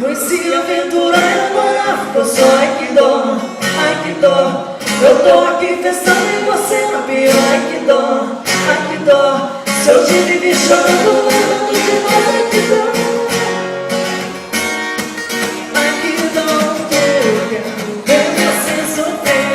Fui se aventurar e agora ficou só. Ai que dó, ai que dó. Eu tô aqui pensando em você na pior. Ai que dó, ai que dó. Se eu te vivi chorando, lembrando de nós. Ai que dó, ai que dó. Eu quero ver você sofrer.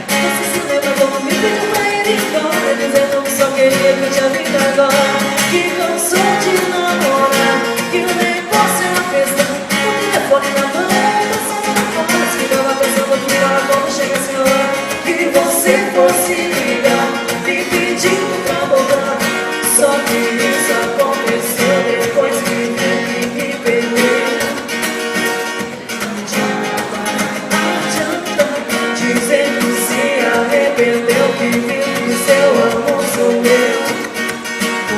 Você se lembra como me pediu pra ir embora, dizendo que só queria que eu te vi agora, que cansou de namorar, que o negócio era festa, o telefone na mão, passando na porta, ficava pensando que era quando chegasse a hora que você fosse ligar, me pedindo pra voltar. Só que isso aconteceu depois que me perdeu. Adianta dizer que se arrependeu, que viu que seu amor sou eu,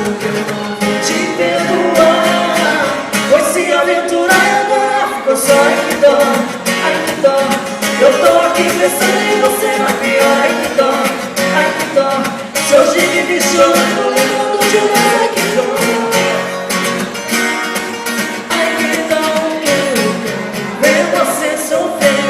porque eu não vou te perdoar. Foi se aventurar e agora ficou só. Ai que dó, ai que dó. Eu tô aqui pensando em você na pior. Ai que dó, ai que dó. Se hoje me vi chorando, lembrando de nós. Ai que dó, ai que dó. Eu quero ver você sofrer.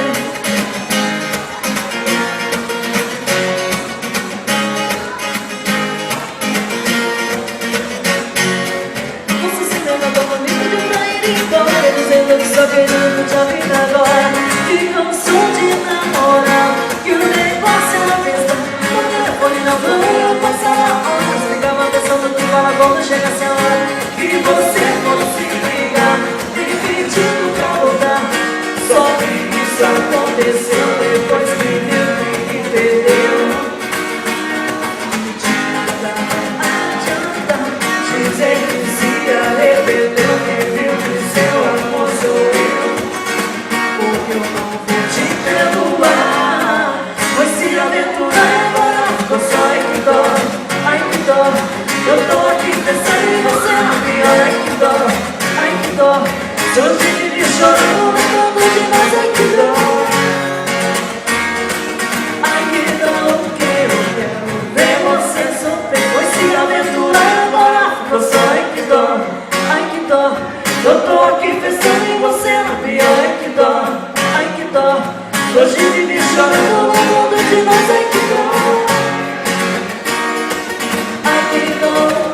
Você se lembra como me pediu pra ir embora, dizendo que só queria que eu te vi agora, que cansou de namorar, que o negócio era festa, o telefone na mão, passava horas, ficava pensando que fala quando chegasse a hora que você fosse ligar, me pedindo pra voltar. Só que isso aconteceu depois que viu que me perdeu. Adianta dizer que se arrependeu, que viu que seu amor sou eu, porque eu não vou te perdoar. Foi se aventurar e agora ficou só. Ai que dó, ai que dó. Eu tô aqui pensando em você na pior. Ai que dó, ai que dó. Se hoje me vi chorando, lembrando de nós. Ai que dó, ai que dó. Que eu quero ver você sofrer. Foi se aventurar e agora ficou só. Ai que dó, ai que dó. Eu tô aqui pensando em você na pior. Ai que dó, ai que dó. Hoje me vi chorando, lembrando de nós. Ai que dó, ai que dó.